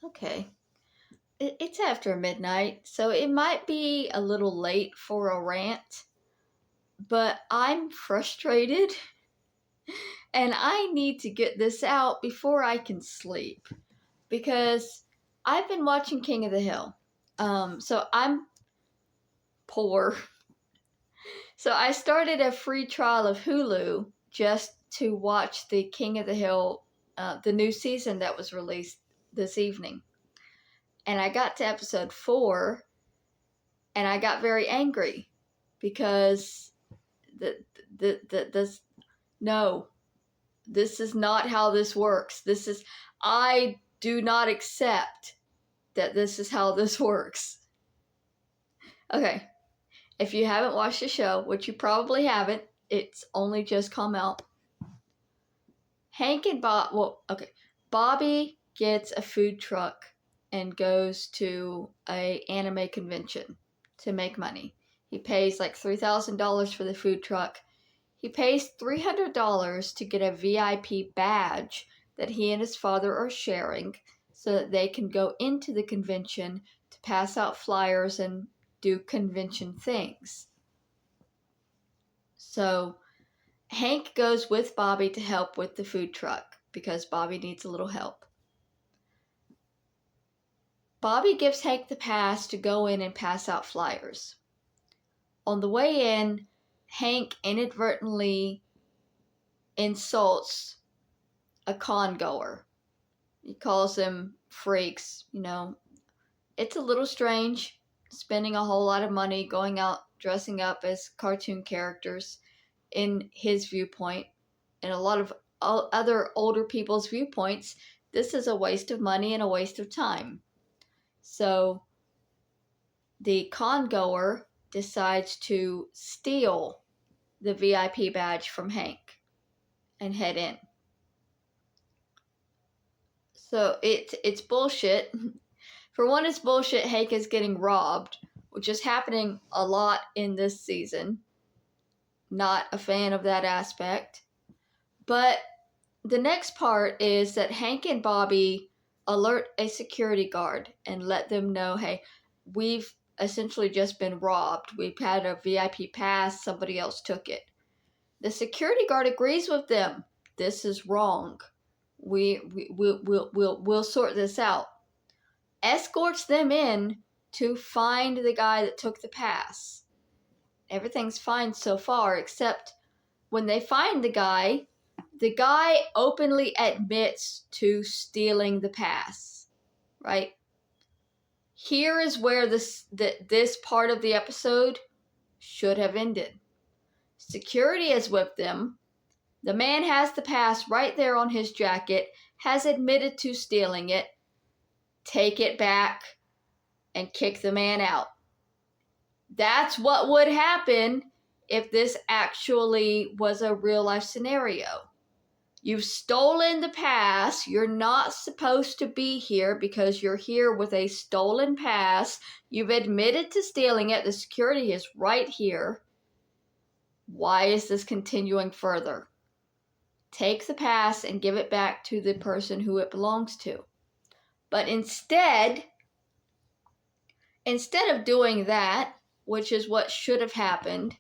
Okay. It's after midnight, so it might be a little late for a rant, but I'm frustrated and I need to get this out before I can sleep because I've been watching King of the Hill. So I'm poor. So I started a free trial of Hulu just to watch the King of the Hill, the new season that was released this evening. And I got to episode 4 and I got very angry because this no, this is not how this works. I do not accept that this is how this works. Okay, if you haven't watched the show, which you probably haven't, it's only just come out. Bobby gets a food truck and goes to a anime convention to make money. He pays like $3,000 for the food truck. He pays $300 to get a VIP badge that he and his father are sharing so that they can go into the convention to pass out flyers and do convention things. So Hank goes with Bobby to help with the food truck because Bobby needs a little help. Bobby gives Hank the pass to go in and pass out flyers. On the way in, Hank inadvertently insults a con goer. He calls them freaks, It's a little strange spending a whole lot of money going out dressing up as cartoon characters in his viewpoint. And a lot of other older people's viewpoints, this is a waste of money and a waste of time. So the con goer decides to steal the VIP badge from Hank and head in. So it's bullshit. For one, it's bullshit. Hank is getting robbed, which is happening a lot in this season. Not a fan of that aspect. But the next part is that Hank and Bobby alert a security guard and let them know, hey, we've essentially just been robbed. We've had a VIP pass. Somebody else took it. The security guard agrees with them. This is wrong. We'll sort this out. Escorts them in to find the guy that took the pass. Everything's fine so far, except when they find the guy openly admits to stealing the pass, right? Here is where this part of the episode should have ended. Security is with them. The man has the pass right there on his jacket, has admitted to stealing it. Take it back and kick the man out. That's what would happen if this actually was a real life scenario. You've stolen the pass. You're not supposed to be here because you're here with a stolen pass. You've admitted to stealing it. The security is right here. Why is this continuing further? Take the pass and give it back to the person who it belongs to. But instead of doing that, which is what should have happened,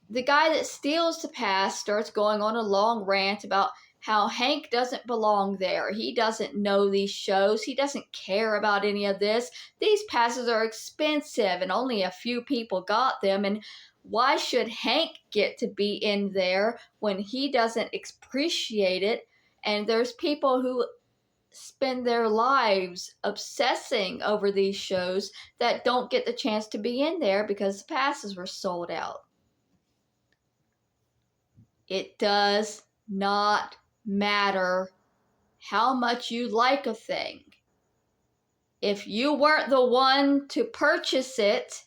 the guy that steals the pass starts going on a long rant about how Hank doesn't belong there. He doesn't know these shows. He doesn't care about any of this. These passes are expensive and only a few people got them. And why should Hank get to be in there when he doesn't appreciate it? And there's people who spend their lives obsessing over these shows that don't get the chance to be in there because the passes were sold out. It does not matter how much you like a thing. If you weren't the one to purchase it,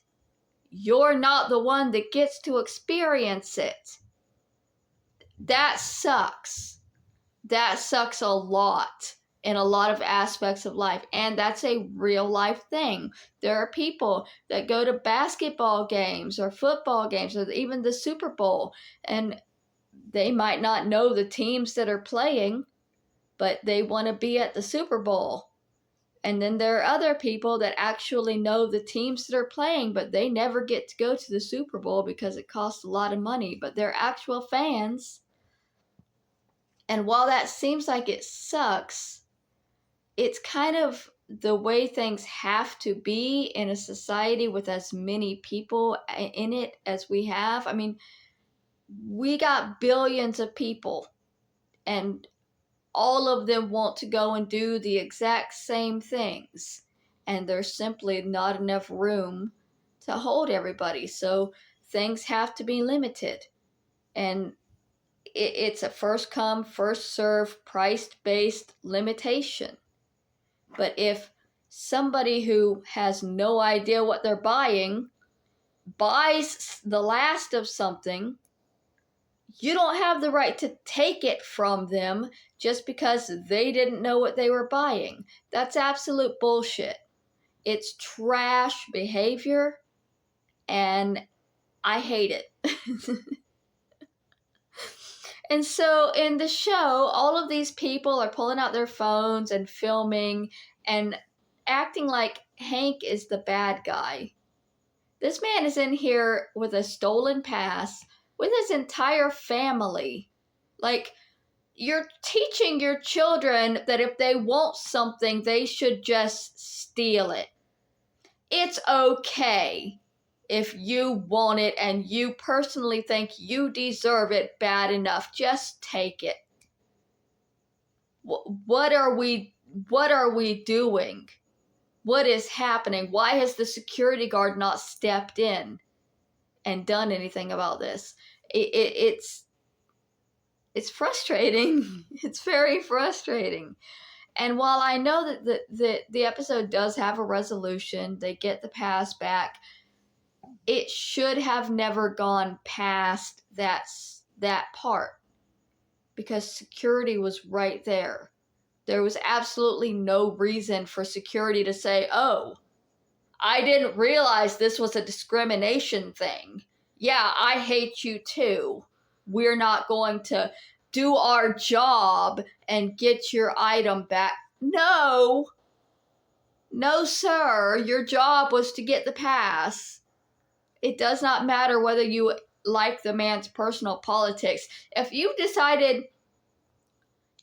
you're not the one that gets to experience it. That sucks. That sucks a lot in a lot of aspects of life. And that's a real life thing. There are people that go to basketball games or football games or even the Super Bowl, and they might not know the teams that are playing, but they want to be at the Super Bowl. And then there are other people that actually know the teams that are playing, but they never get to go to the Super Bowl because it costs a lot of money, but they're actual fans. And while that seems like it sucks, it's kind of the way things have to be in a society with as many people in it as we have. I mean, we got billions of people, and all of them want to go and do the exact same things, and there's simply not enough room to hold everybody, so things have to be limited, and it's a first come first serve price based limitation. But if somebody who has no idea what they're buying buys the last of something, you don't have the right to take it from them just because they didn't know what they were buying. That's absolute bullshit. It's trash behavior, and I hate it. And so in the show, all of these people are pulling out their phones and filming and acting like Hank is the bad guy. This man is in here with a stolen pass with his entire family. Like, you're teaching your children that if they want something, they should just steal it. It's okay if you want it and you personally think you deserve it bad enough. Just take it. What are we doing? What is happening? Why has the security guard not stepped in and done anything about this? It's frustrating. It's very frustrating. And while I know that the episode does have a resolution, they get the pass back, it should have never gone past that part, because security was right there. There was absolutely no reason for security to say, oh, I didn't realize this was a discrimination thing. Yeah, I hate you too. We're not going to do our job and get your item back. No, sir. Your job was to get the pass. It does not matter whether you like the man's personal politics. If you decided,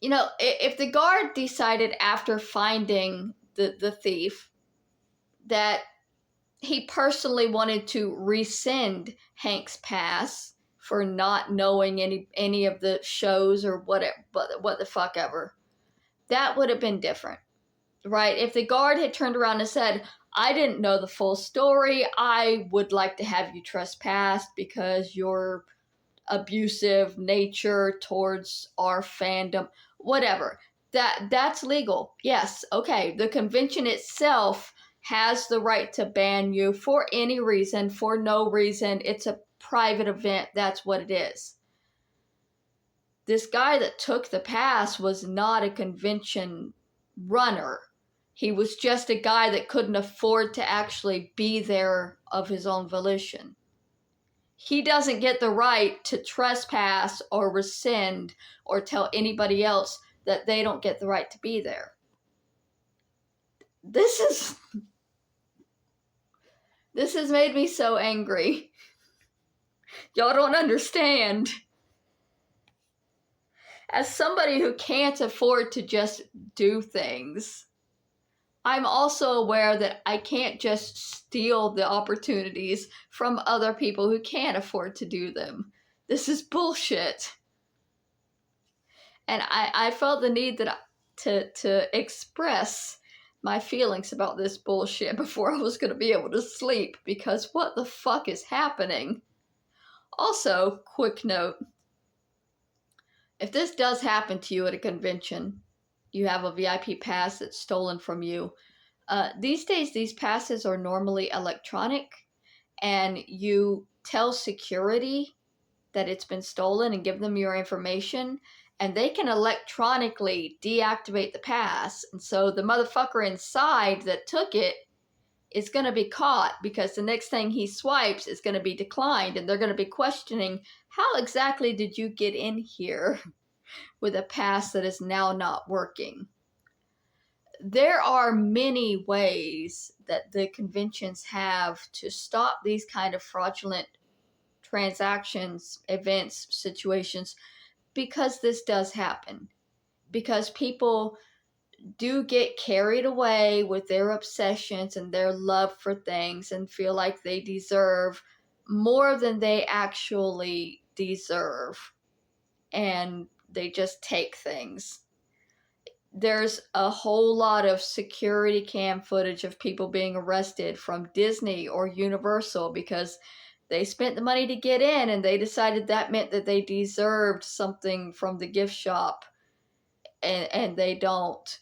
if the guard decided after finding the thief that he personally wanted to rescind Hank's pass for not knowing any of the shows or what the fuck ever, that would have been different, right? If the guard had turned around and said, I didn't know the full story, I would like to have you trespassed because your abusive nature towards our fandom, whatever, that's legal. Yes, okay. The convention itself has the right to ban you for any reason, for no reason. It's a private event. That's what it is. This guy that took the pass was not a convention runner. He was just a guy that couldn't afford to actually be there of his own volition. He doesn't get the right to trespass or rescind or tell anybody else that they don't get the right to be there. This has made me so angry. Y'all don't understand. As somebody who can't afford to just do things, I'm also aware that I can't just steal the opportunities from other people who can't afford to do them. This is bullshit. And I felt the need to express my feelings about this bullshit before I was going to be able to sleep, because what the fuck is happening? Also, quick note, if this does happen to you at a convention, you have a VIP pass that's stolen from you. These days, these passes are normally electronic, and you tell security that it's been stolen and give them your information, and they can electronically deactivate the pass. And so the motherfucker inside that took it is going to be caught, because the next thing he swipes is going to be declined, and they're going to be questioning, how exactly did you get in here with a pass that is now not working? there are many ways that the conventions have to stop these kind of fraudulent transactions, events, situations, because this does happen. Because people do get carried away with their obsessions and their love for things and feel like they deserve more than they actually deserve. And they just take things. There's a whole lot of security cam footage of people being arrested from Disney or Universal because they spent the money to get in and they decided that meant that they deserved something from the gift shop, and they don't.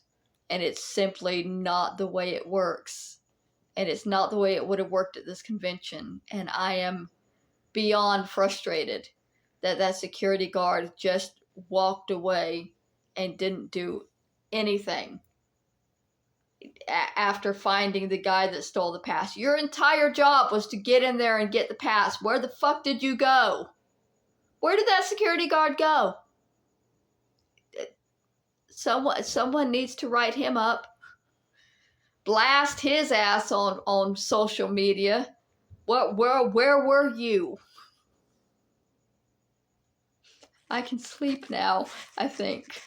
And it's simply not the way it works. And it's not the way it would have worked at this convention. And I am beyond frustrated that that security guard just walked away and didn't do anything after finding the guy that stole the pass. Your entire job was to get in there and get the pass. Where the fuck did you go? Where did that security guard go? Someone needs to write him up, blast his ass on social media. Where were you? I can sleep now, I think.